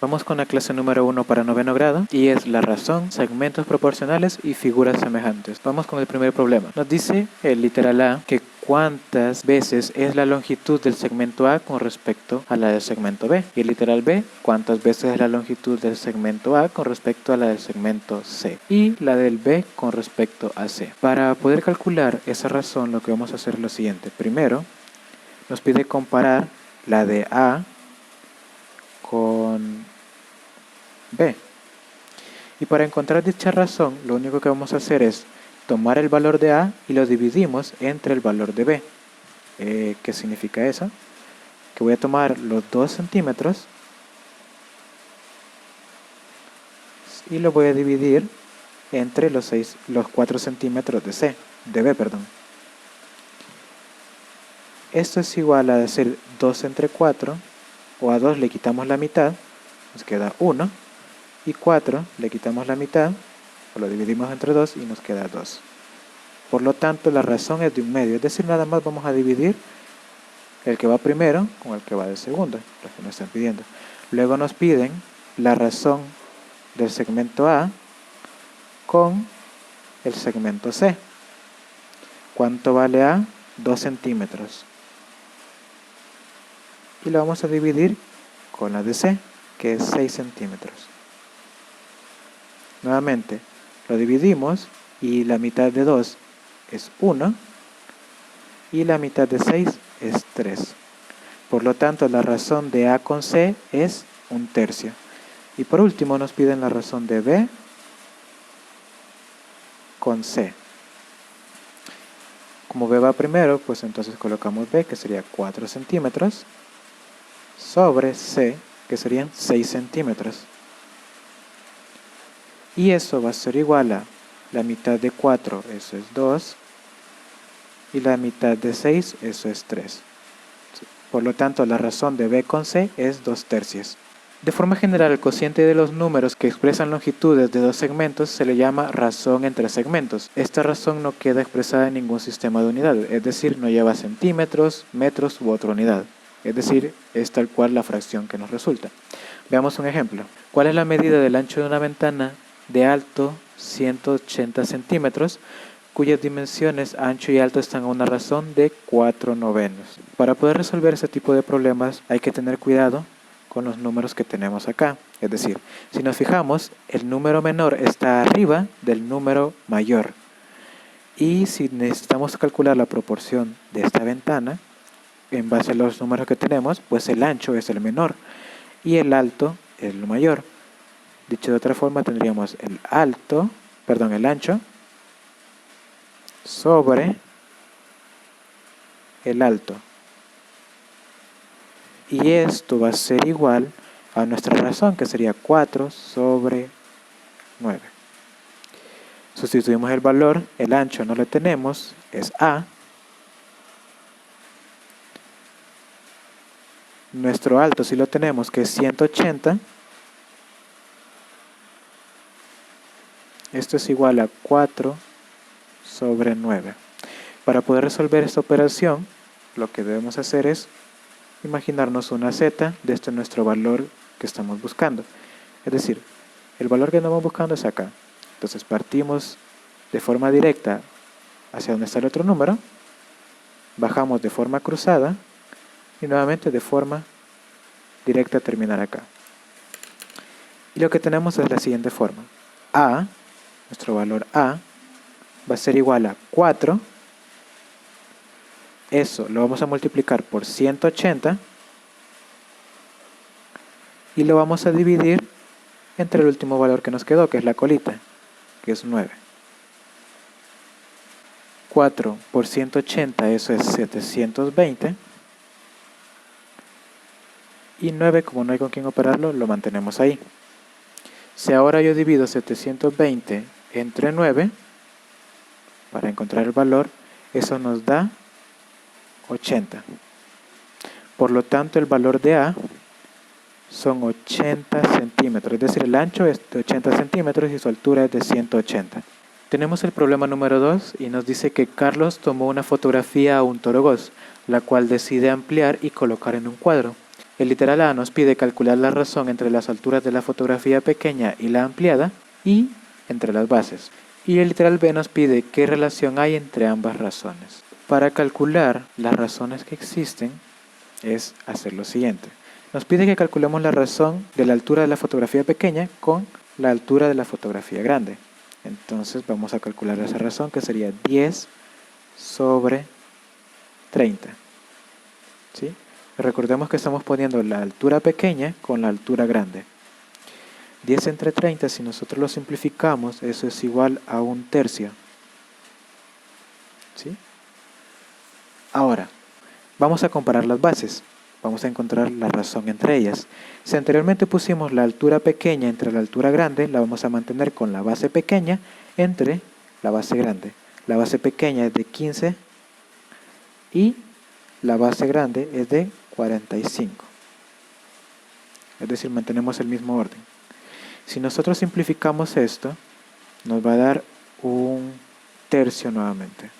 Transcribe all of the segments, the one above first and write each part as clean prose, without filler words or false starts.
Vamos con la clase número 1 para noveno grado y es la razón, segmentos proporcionales y figuras semejantes. Vamos con el primer problema. Nos dice el literal A que cuántas veces es la longitud del segmento A con respecto a la del segmento B. Y el literal B, cuántas veces es la longitud del segmento A con respecto a la del segmento C. Y la del B con respecto a C. Para poder calcular esa razón, lo que vamos a hacer es lo siguiente. Primero, nos pide comparar la de A con B. Y para encontrar dicha razón, lo único que vamos a hacer es tomar el valor de A y lo dividimos entre el valor de B. ¿Qué significa eso? Que voy a tomar los 2 centímetros y lo voy a dividir entre los 4 centímetros de B. Esto es igual a decir 2 entre 4, o a 2 le quitamos la mitad, nos queda 1. Y 4 le quitamos la mitad, o lo dividimos entre 2 y nos queda 2. Por lo tanto, la razón es de un medio, es decir, nada más vamos a dividir el que va primero con el que va de segundo, lo que nos están pidiendo. Luego nos piden la razón del segmento A con el segmento C. ¿Cuánto vale A? 2 centímetros. Y lo vamos a dividir con la de C, que es 6 centímetros. Nuevamente, lo dividimos y la mitad de 2 es 1 y la mitad de 6 es 3. Por lo tanto, la razón de A con C es 1/3. Y por último nos piden la razón de B con C. Como B va primero, pues entonces colocamos B, que sería 4 centímetros, sobre C, que serían 6 centímetros. Y eso va a ser igual a la mitad de 4, eso es 2, y la mitad de 6, eso es 3. Por lo tanto, la razón de B con C es 2/3. De forma general, el cociente de los números que expresan longitudes de dos segmentos se le llama razón entre segmentos. Esta razón no queda expresada en ningún sistema de unidad, es decir, no lleva centímetros, metros u otra unidad. Es decir, es tal cual la fracción que nos resulta. Veamos un ejemplo. ¿Cuál es la medida del ancho de una ventana de alto 180 centímetros, cuyas dimensiones ancho y alto están a una razón de 4/9? Para poder resolver ese tipo de problemas hay que tener cuidado con los números que tenemos acá. Es decir, si nos fijamos, el número menor está arriba del número mayor. Y si necesitamos calcular la proporción de esta ventana, en base a los números que tenemos, pues el ancho es el menor y el alto es el mayor. Dicho de otra forma, tendríamos el ancho sobre el alto. Y esto va a ser igual a nuestra razón, que sería 4 sobre 9. Sustituimos el valor, el ancho no lo tenemos, es A. Nuestro alto sí lo tenemos, que es 180. Esto es igual a 4 sobre 9. Para poder resolver esta operación, lo que debemos hacer es imaginarnos una z de este nuestro valor que estamos buscando. Es decir, el valor que estamos buscando es acá. Entonces partimos de forma directa hacia donde está el otro número, bajamos de forma cruzada y nuevamente de forma directa a terminar acá. Y lo que tenemos es la siguiente forma. A, nuestro valor A, va a ser igual a 4. Eso lo vamos a multiplicar por 180 y lo vamos a dividir entre el último valor que nos quedó, que es la colita, que es 9. 4 por 180, eso es 720. Y 9, como no hay con quién operarlo, lo mantenemos ahí. Si ahora yo divido 720 entre 9, para encontrar el valor, eso nos da 80. Por lo tanto, el valor de A son 80 centímetros, es decir, el ancho es de 80 centímetros y su altura es de 180. Tenemos el problema número 2 y nos dice que Carlos tomó una fotografía a un toro gos, la cual decide ampliar y colocar en un cuadro. El literal A nos pide calcular la razón entre las alturas de la fotografía pequeña y la ampliada y entre las bases. Y el literal B nos pide qué relación hay entre ambas razones. Para calcular las razones que existen es hacer lo siguiente. Nos pide que calculemos la razón de la altura de la fotografía pequeña con la altura de la fotografía grande. Entonces vamos a calcular esa razón, que sería 10 sobre 30. ¿Sí? Recordemos que estamos poniendo la altura pequeña con la altura grande. 10 entre 30, si nosotros lo simplificamos, eso es igual a 1/3. ¿Sí? Ahora, vamos a comparar las bases. Vamos a encontrar la razón entre ellas. Si anteriormente pusimos la altura pequeña entre la altura grande, la vamos a mantener con la base pequeña entre la base grande. La base pequeña es de 15 y la base grande es de 45. Es decir, mantenemos el mismo orden. Si nosotros simplificamos esto, nos va a dar 1/3 nuevamente.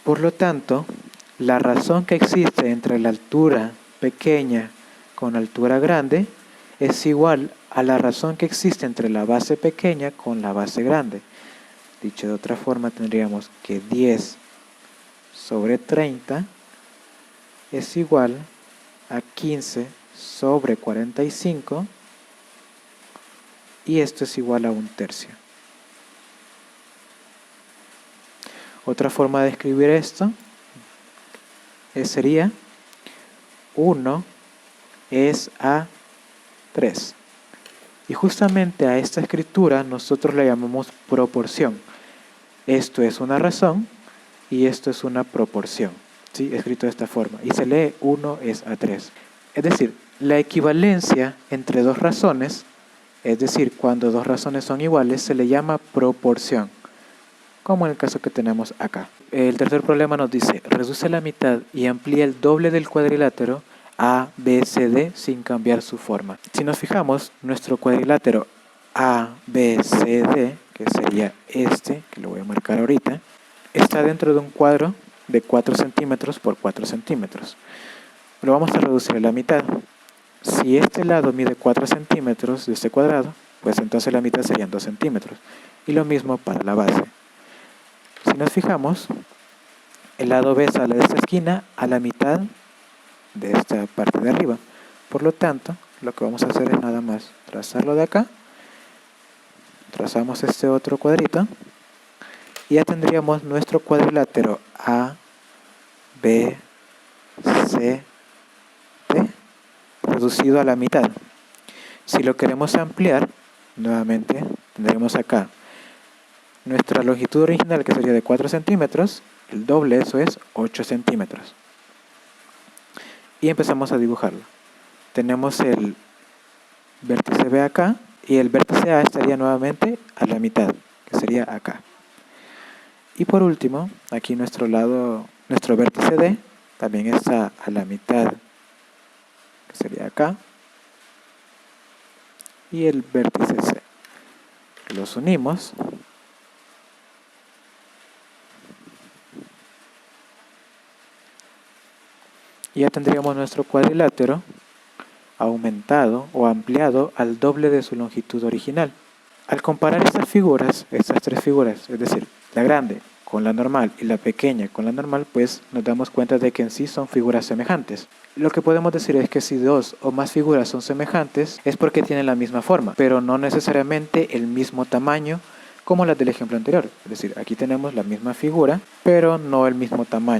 Por lo tanto, la razón que existe entre la altura pequeña con altura grande es igual a la razón que existe entre la base pequeña con la base grande. Dicho de otra forma, tendríamos que 10 sobre 30 es igual a 15 sobre 45 y esto es igual a 1/3. Otra forma de escribir esto sería 1 es a 3. Y justamente a esta escritura nosotros le llamamos proporción. Esto es una razón y esto es una proporción, ¿sí? Escrito de esta forma. Y se lee 1 es a 3. Es decir, la equivalencia entre dos razones, es decir, cuando dos razones son iguales, se le llama proporción, como en el caso que tenemos acá. El tercer problema nos dice, reduce la mitad y amplía el doble del cuadrilátero ABCD sin cambiar su forma. Si nos fijamos, nuestro cuadrilátero ABCD, que sería este, que lo voy a marcar ahorita, está dentro de un cuadro de 4 centímetros por 4 centímetros. Lo vamos a reducir a la mitad. Si este lado mide 4 centímetros de este cuadrado, pues entonces la mitad serían 2 centímetros. Y lo mismo para la base. Si nos fijamos, el lado B sale de esta esquina a la mitad de esta parte de arriba. Por lo tanto, lo que vamos a hacer es nada más trazarlo de acá. Trazamos este otro cuadrito. Y ya tendríamos nuestro cuadrilátero A, B, C, D reducido a la mitad. Si lo queremos ampliar, nuevamente tendremos acá nuestra longitud original, que sería de 4 centímetros, el doble, eso es 8 centímetros. Y empezamos a dibujarlo. Tenemos el vértice B acá, y el vértice A estaría nuevamente a la mitad, que sería acá. Y por último, aquí nuestro vértice D, también está a la mitad, que sería acá. Y el vértice C. Los unimos. Y ya tendríamos nuestro cuadrilátero aumentado o ampliado al doble de su longitud original. Al comparar estas tres figuras, es decir, la grande con la normal y la pequeña con la normal, pues nos damos cuenta de que en sí son figuras semejantes. Lo que podemos decir es que si dos o más figuras son semejantes es porque tienen la misma forma, pero no necesariamente el mismo tamaño como las del ejemplo anterior. Es decir, aquí tenemos la misma figura, pero no el mismo tamaño.